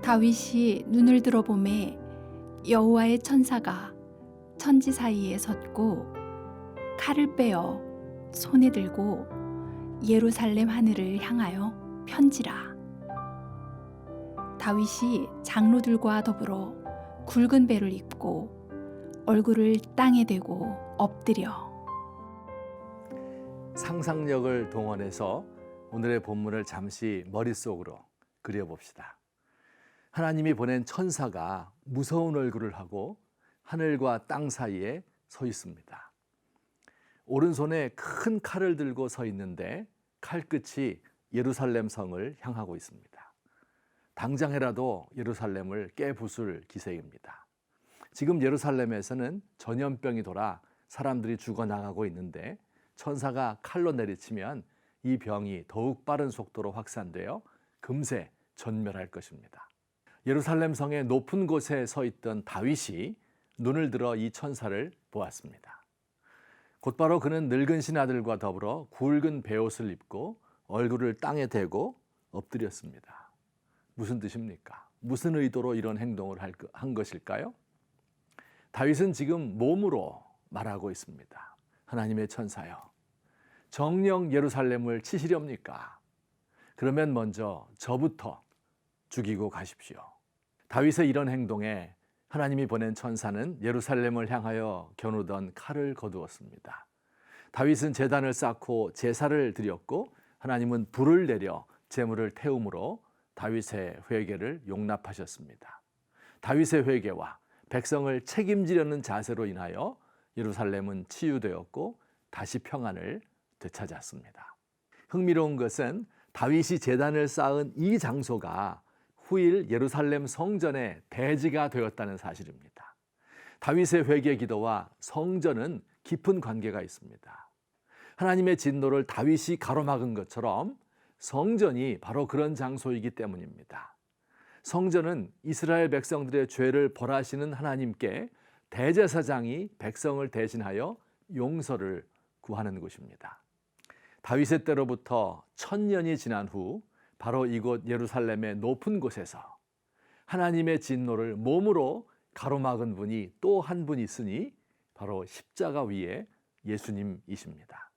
다윗이 눈을 들어보매 여호와의 천사가 천지 사이에 섰고 칼을 빼어 손에 들고 예루살렘 하늘을 향하여 편지라. 다윗이 장로들과 더불어 굵은 배를 입고 얼굴을 땅에 대고 엎드려. 상상력을 동원해서 오늘의 본문을 잠시 머릿속으로 그려봅시다. 하나님이 보낸 천사가 무서운 얼굴을 하고 하늘과 땅 사이에 서 있습니다. 오른손에 큰 칼을 들고 서 있는데 칼끝이 예루살렘 성을 향하고 있습니다. 당장이라도 예루살렘을 깨부술 기세입니다. 지금 예루살렘에서는 전염병이 돌아 사람들이 죽어나가고 있는데 천사가 칼로 내리치면 이 병이 더욱 빠른 속도로 확산되어 금세 전멸할 것입니다. 예루살렘 성의 높은 곳에 서 있던 다윗이 눈을 들어 이 천사를 보았습니다. 곧바로 그는 늙은 신하들과 더불어 굵은 베옷을 입고 얼굴을 땅에 대고 엎드렸습니다. 무슨 뜻입니까? 무슨 의도로 이런 행동을 한 것일까요? 다윗은 지금 몸으로 말하고 있습니다. 하나님의 천사여, 정녕 예루살렘을 치시렵니까? 그러면 먼저 저부터 죽이고 가십시오. 다윗의 이런 행동에 하나님이 보낸 천사는 예루살렘을 향하여 겨누던 칼을 거두었습니다. 다윗은 제단을 쌓고 제사를 드렸고 하나님은 불을 내려 제물을 태움으로 다윗의 회개를 용납하셨습니다. 다윗의 회개와 백성을 책임지려는 자세로 인하여 예루살렘은 치유되었고 다시 평안을 되찾았습니다. 흥미로운 것은 다윗이 제단을 쌓은 이 장소가 후일 예루살렘 성전의 대지가 되었다는 사실입니다. 다윗의 회개 기도와 성전은 깊은 관계가 있습니다. 하나님의 진노를 다윗이 가로막은 것처럼 성전이 바로 그런 장소이기 때문입니다. 성전은 이스라엘 백성들의 죄를 벌하시는 하나님께 대제사장이 백성을 대신하여 용서를 구하는 곳입니다. 다윗의 때로부터 1000년이 지난 후 바로 이곳 예루살렘의 높은 곳에서 하나님의 진노를 몸으로 가로막은 분이 또 한 분 있으니 바로 십자가 위에 예수님이십니다.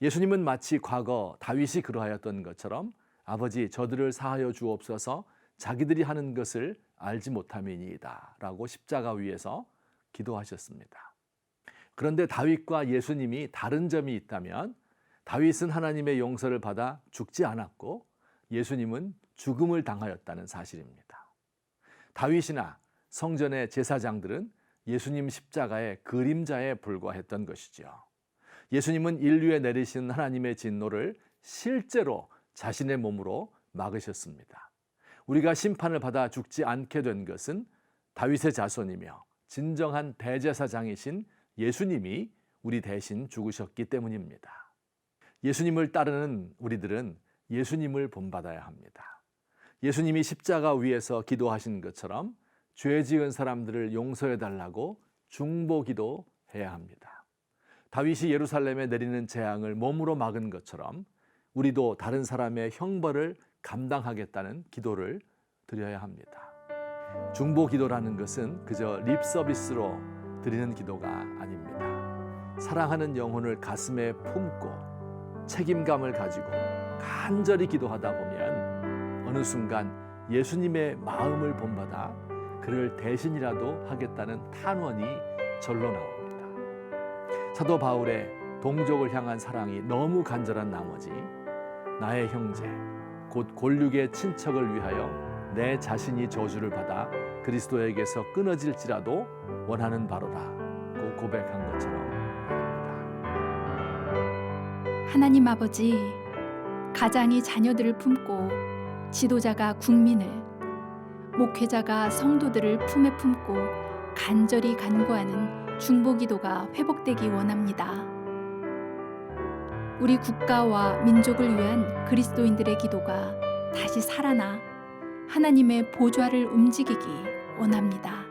예수님은 마치 과거 다윗이 그러하였던 것처럼 아버지 저들을 사하여 주옵소서 자기들이 하는 것을 알지 못함이니이다 라고 십자가 위에서 기도하셨습니다. 그런데 다윗과 예수님이 다른 점이 있다면 다윗은 하나님의 용서를 받아 죽지 않았고 예수님은 죽음을 당하였다는 사실입니다. 다윗이나 성전의 제사장들은 예수님 십자가의 그림자에 불과했던 것이죠. 예수님은 인류에 내리신 하나님의 진노를 실제로 자신의 몸으로 막으셨습니다. 우리가 심판을 받아 죽지 않게 된 것은 다윗의 자손이며 진정한 대제사장이신 예수님이 우리 대신 죽으셨기 때문입니다. 예수님을 따르는 우리들은 예수님을 본받아야 합니다. 예수님이 십자가 위에서 기도하신 것처럼 죄 지은 사람들을 용서해 달라고 중보기도 해야 합니다. 다윗이 예루살렘에 내리는 재앙을 몸으로 막은 것처럼 우리도 다른 사람의 형벌을 감당하겠다는 기도를 드려야 합니다. 중보기도라는 것은 그저 립 서비스로 드리는 기도가 아닙니다. 사랑하는 영혼을 가슴에 품고 책임감을 가지고 간절히 기도하다 보면 어느 순간 예수님의 마음을 본받아 그를 대신이라도 하겠다는 탄원이 절로 나옵니다. 사도 바울의 동족을 향한 사랑이 너무 간절한 나머지 나의 형제 곧 골육의 친척을 위하여 내 자신이 저주를 받아 그리스도에게서 끊어질지라도 원하는 바로라고 고백한 것처럼 말입니다. 하나님 아버지, 가장이 자녀들을 품고 지도자가 국민을, 목회자가 성도들을 품에 품고 간절히 간구하는 중보기도가 회복되기 원합니다. 우리 국가와 민족을 위한 그리스도인들의 기도가 다시 살아나 하나님의 보좌를 움직이기 원합니다.